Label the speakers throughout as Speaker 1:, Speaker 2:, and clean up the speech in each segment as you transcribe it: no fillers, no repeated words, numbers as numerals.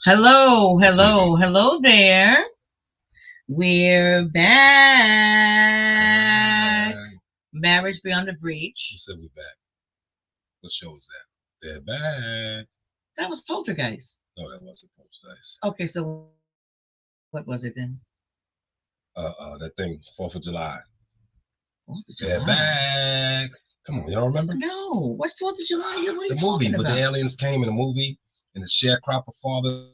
Speaker 1: Hello,
Speaker 2: What's
Speaker 1: hello,
Speaker 2: evening?
Speaker 1: hello there. We're back.
Speaker 2: Back.
Speaker 1: Marriage Beyond the
Speaker 2: Who
Speaker 1: Breach.
Speaker 2: said we back? What show was that? They're back.
Speaker 1: That was Poltergeist.
Speaker 2: No, that wasn't Post Dice.
Speaker 1: Okay, so what was it then?
Speaker 2: That thing, 4th of July.
Speaker 1: 4th of
Speaker 2: They're
Speaker 1: July.
Speaker 2: back. Come on, you don't remember?
Speaker 1: No, what 4th of July? What are
Speaker 2: The
Speaker 1: you
Speaker 2: movie,
Speaker 1: talking
Speaker 2: but the
Speaker 1: about?
Speaker 2: aliens came in the movie, and the sharecropper father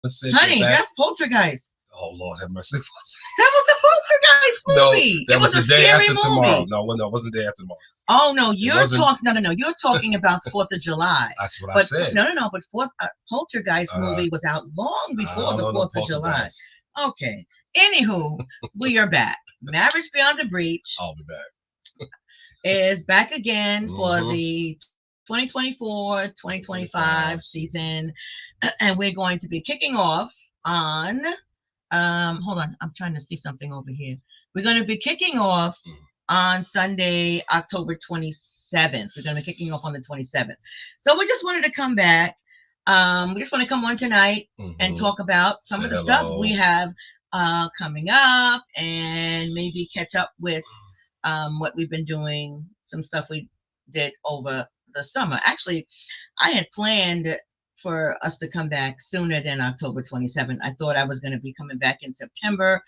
Speaker 2: said they're
Speaker 1: Honey,
Speaker 2: back.
Speaker 1: that's Poltergeist.
Speaker 2: Oh, Lord have mercy.
Speaker 1: That was a Poltergeist
Speaker 2: No,
Speaker 1: movie.
Speaker 2: that
Speaker 1: It
Speaker 2: was
Speaker 1: was
Speaker 2: the
Speaker 1: a
Speaker 2: day
Speaker 1: scary
Speaker 2: after tomorrow.
Speaker 1: movie.
Speaker 2: No, it wasn't the day after tomorrow.
Speaker 1: Oh no,
Speaker 2: It wasn't.
Speaker 1: you're talking about 4th of July.
Speaker 2: That's what I
Speaker 1: But
Speaker 2: said.
Speaker 1: no, but Poltergeist movie was out long
Speaker 2: I
Speaker 1: before
Speaker 2: don't
Speaker 1: the
Speaker 2: know no
Speaker 1: 4th of July.
Speaker 2: poltergeist.
Speaker 1: Okay. Anywho, we are back. Marriage Beyond the Breach
Speaker 2: I'll be back.
Speaker 1: is back again for
Speaker 2: Mhm.
Speaker 1: the 2024-2025 season. And we're going to be kicking off on hold on, I'm trying to see something over here. We're going to be kicking off on Sunday, October 27th. We're going to be kicking off on the 27th. So we just wanted to come back. We just want to come on tonight and talk about some
Speaker 2: Say
Speaker 1: of the
Speaker 2: hello.
Speaker 1: stuff we have coming up and maybe catch up with what we've been doing, some stuff we did over the summer. Actually, I had planned for us to come back sooner than October 27th. I thought I was going to be coming back in September,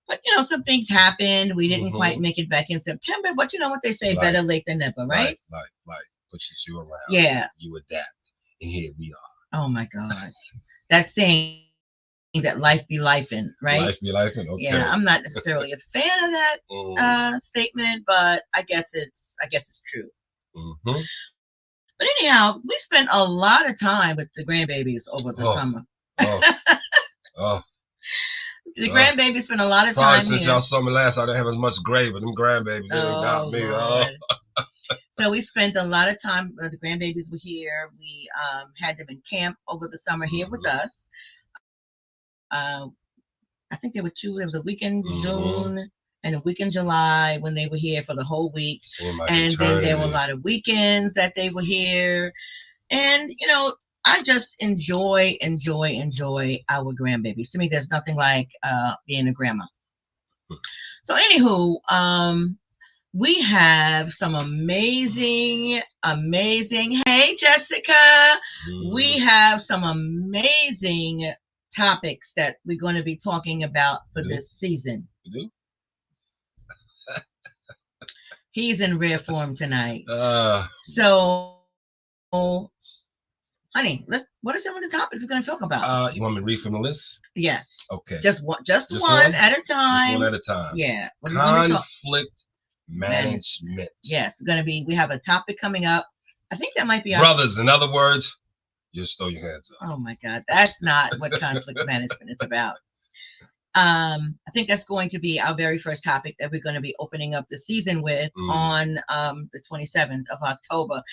Speaker 1: but some things happened. We didn't quite make it back in September, but you know what they say,
Speaker 2: Life.
Speaker 1: better late than never, right?
Speaker 2: Life pushes you around.
Speaker 1: Yeah.
Speaker 2: You adapt. And here we are.
Speaker 1: Oh my God. That saying that life be lifing, right?
Speaker 2: Life be lifing. Okay.
Speaker 1: Yeah, I'm not necessarily a fan of that statement, but I guess it's true. But anyhow, we spent a lot of time with the grandbabies over the summer. The grandbabies spent a lot of
Speaker 2: Probably
Speaker 1: time
Speaker 2: since
Speaker 1: here.
Speaker 2: y'all saw me last, I didn't have as much gray, but them grandbabies, they got me.
Speaker 1: So we spent a lot of time. The grandbabies were here. We had them in camp over the summer here with us. I think there were two. There was a week in June and a week in July when they were here for the whole week.
Speaker 2: Like
Speaker 1: and
Speaker 2: eternity.
Speaker 1: Then there were a lot of weekends that they were here. And, I just enjoy our grandbabies. To me, there's nothing like being a grandma. So anywho, we have some amazing, hey, Jessica, we have some amazing topics that we're going to be talking about for this season. He's in rare form tonight. So, honey, what are some of the topics we're going to talk about?
Speaker 2: You want me to read from the list?
Speaker 1: Yes.
Speaker 2: Okay.
Speaker 1: Just one at a time.
Speaker 2: Just one at a time.
Speaker 1: Yeah.
Speaker 2: Conflict management.
Speaker 1: Yes, we have a topic coming up. I think that might be
Speaker 2: brothers. In other words, just throw your hands up.
Speaker 1: Oh my God, that's not what conflict management is about. I think that's going to be our very first topic that we're going to be opening up the season with on the 27th of October.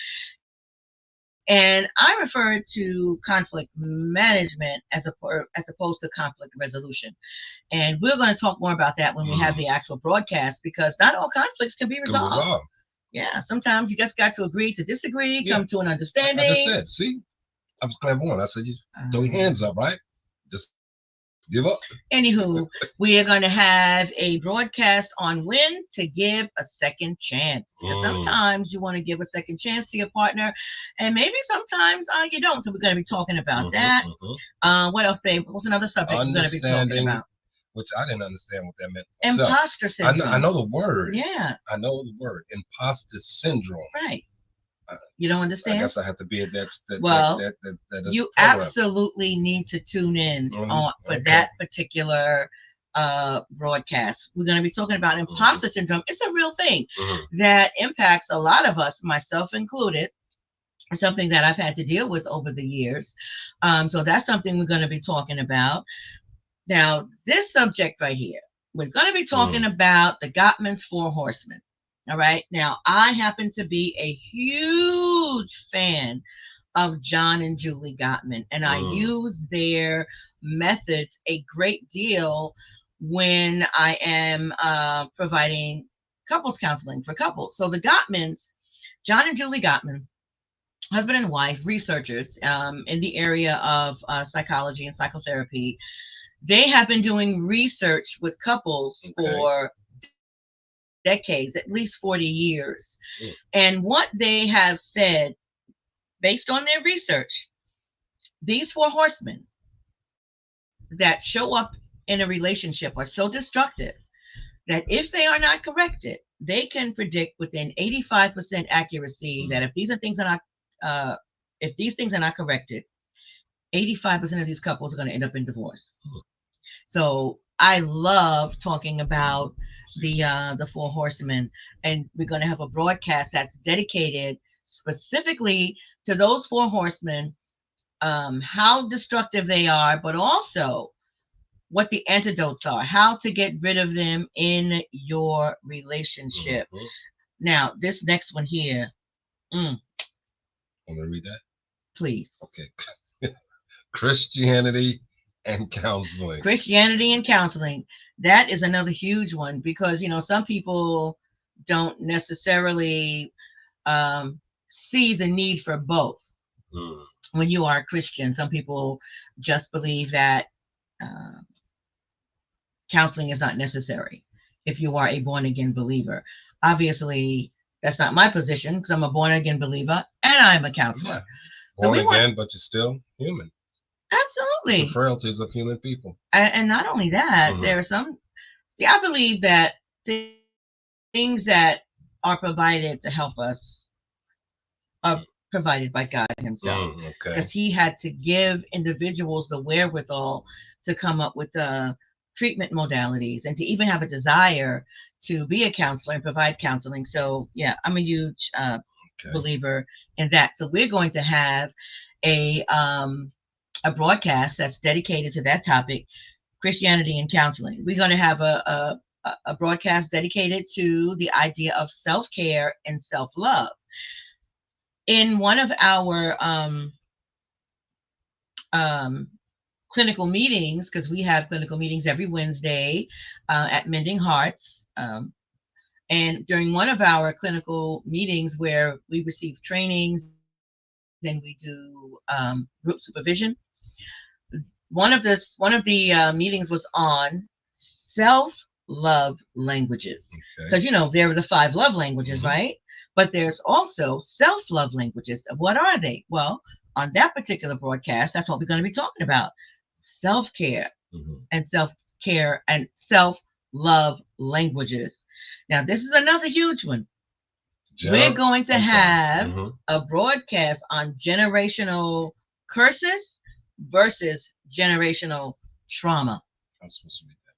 Speaker 1: And I refer to conflict management as opposed to conflict resolution. And we're going to talk more about that when we have the actual broadcast, because not all conflicts can be resolved. Yeah, sometimes you just got to agree to disagree, come to an understanding.
Speaker 2: I just said, see, I was clairvoyant. I said, you throw your hands up, right? Just give up.
Speaker 1: Anywho, we are going to have a broadcast on when to give a second chance. Because sometimes you want to give a second chance to your partner, and maybe sometimes you don't. So we're going to be talking about that. What else, babe? What's another subject we're going to be talking about?
Speaker 2: Which I didn't understand what that meant.
Speaker 1: Imposter syndrome.
Speaker 2: I know the word.
Speaker 1: Yeah.
Speaker 2: I know the word. Imposter syndrome.
Speaker 1: Right. You don't understand?
Speaker 2: I guess I have to be at that.
Speaker 1: You absolutely need to tune in for that particular broadcast. We're going to be talking about imposter syndrome. It's a real thing that impacts a lot of us, myself included. It's something that I've had to deal with over the years. So that's something we're going to be talking about. Now, this subject right here, we're going to be talking about the Gottman's Four Horsemen. All right. Now, I happen to be a huge fan of John and Julie Gottman, and I use their methods a great deal when I am providing couples counseling for couples. So the Gottmans, John and Julie Gottman, husband and wife, researchers in the area of psychology and psychotherapy. They have been doing research with couples for decades, at least 40 years. And what they have said, based on their research, these four horsemen that show up in a relationship are so destructive that if they are not corrected, they can predict within 85% accuracy that uh, if these things are not corrected, 85% of these couples are going to end up in divorce. So I love talking about the four horsemen, and we're going to have a broadcast that's dedicated specifically to those four horsemen, how destructive they are, but also what the antidotes are, how to get rid of them in your relationship. Now, this next one here. Want
Speaker 2: to read that?
Speaker 1: Please.
Speaker 2: Okay. Christianity and counseling.
Speaker 1: Christianity and counseling. That is another huge one because, some people don't necessarily see the need for both. When you are a Christian, some people just believe that counseling is not necessary if you are a born again believer. Obviously, that's not my position because I'm a born again believer and I'm a counselor.
Speaker 2: Yeah. Born again, but you're still human.
Speaker 1: Absolutely.
Speaker 2: The frailties of human people.
Speaker 1: And not only that, there are some. See, I believe that things that are provided to help us are provided by God Himself. Because He had to give individuals the wherewithal to come up with treatment modalities and to even have a desire to be a counselor and provide counseling. So, yeah, I'm a huge believer in that. So we're going to have a broadcast that's dedicated to that topic, Christianity and counseling. We're going to have a broadcast dedicated to the idea of self-care and self-love. In one of our clinical meetings, because we have clinical meetings every Wednesday at Mending Hearts, and during one of our clinical meetings where we receive trainings and we do group supervision, one of the meetings was on self-love languages, because there are the 5 love languages, right? But there's also self-love languages. What are they? Well, on that particular broadcast, that's what we're going to be talking about: self-care and self-care and self-love languages. Now, this is another huge one. We're going to have a broadcast on generational curses versus generational trauma.
Speaker 2: I'm supposed to read that.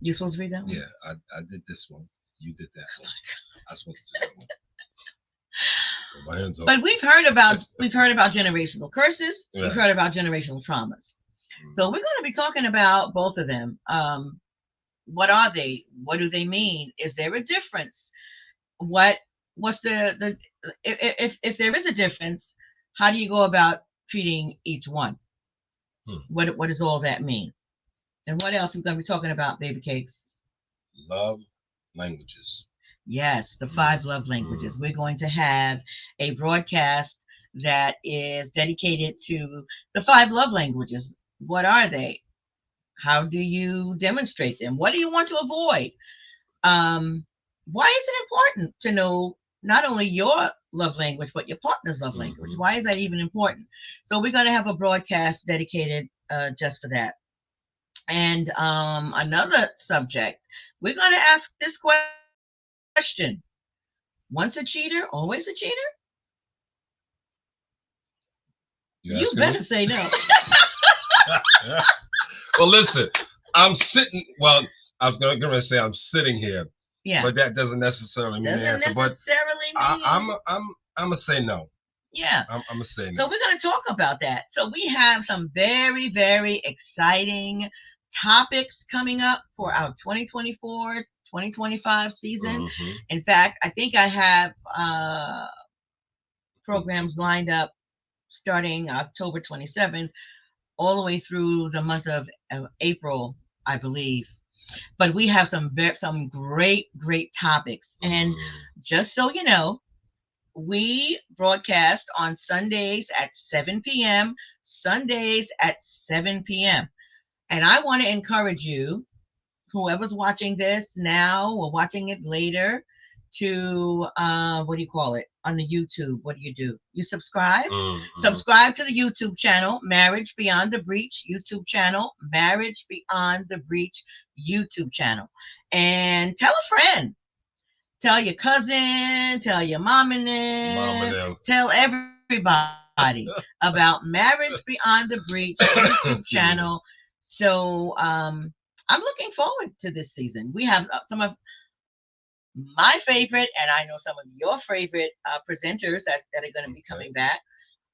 Speaker 1: You're supposed to read that one?
Speaker 2: Yeah, I did this one. You did that one. I'm supposed to do that one.
Speaker 1: But we've heard about generational curses. Right. We've heard about generational traumas. So we're going to be talking about both of them. What are they? What do they mean? Is there a difference? What's the if there is a difference, how do you go about treating each one? What does all that mean? And what else are we going to be talking about, baby cakes?
Speaker 2: Love languages.
Speaker 1: Yes, the 5 love languages. We're going to have a broadcast that is dedicated to the 5 love languages. What are they? How do you demonstrate them? What do you want to avoid? Why is it important to know not only your love language, but your partner's love language? Why is that even important? So we're going to have a broadcast dedicated just for that. And another subject, we're going to ask this question: once a cheater, always a cheater? You better say no.
Speaker 2: Well, listen, I'm sitting. Well, I was going to say I'm sitting here. Yeah. But that doesn't necessarily mean the answer. I'm gonna say no.
Speaker 1: Yeah.
Speaker 2: I'm gonna say no.
Speaker 1: So we're gonna talk about that. So we have some very, very exciting topics coming up for our 2024-2025 season. In fact, I think I have programs lined up starting October 27th all the way through the month of April, I believe. But we have some great topics. And just so you know, we broadcast on Sundays at 7 p.m. Sundays at 7 p.m. And I want to encourage you, whoever's watching this now or watching it later, to what do you call it on the YouTube? What do? You subscribe. Subscribe to the YouTube channel, Marriage Beyond the Breach YouTube channel, Marriage Beyond the Breach YouTube channel, and tell a friend. Tell your cousin, tell your mom and them, tell everybody about Marriage Beyond the Breach YouTube channel. So I'm looking forward to this season. We have some of my favorite, and I know some of your favorite presenters that are going to be coming back.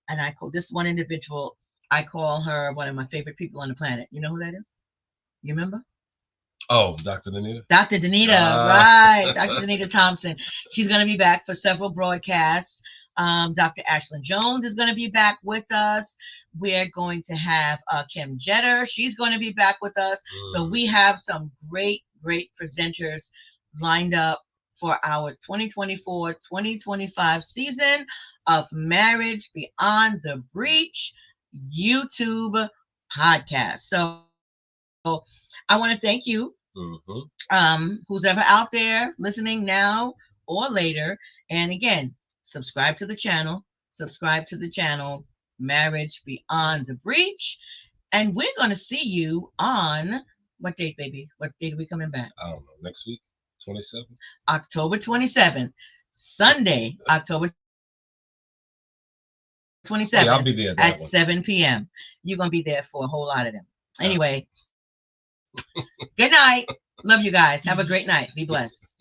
Speaker 1: And I call this one individual, I call her one of my favorite people on the planet. You know who that is? You remember?
Speaker 2: Oh, Dr. Danita.
Speaker 1: Dr. Danita, right. Dr. Danita Thompson. She's going to be back for several broadcasts. Dr. Ashlyn Jones is going to be back with us. We're going to have Kim Jetter. She's going to be back with us. So we have some great presenters lined up for our 2024-2025 season of Marriage Beyond the Breach YouTube podcast. So I want to thank you, who's ever out there listening now or later. And again, subscribe to the channel, Marriage Beyond the Breach. And we're going to see you on what date, baby? What date are we coming back?
Speaker 2: I don't know. Next week, 27th?
Speaker 1: October 27th. Sunday, October 27th.
Speaker 2: Yeah, I'll be there
Speaker 1: at 7 p.m. You're going to be there for a whole lot of them. Anyway, good night. Love you guys. Have a great night. Be blessed.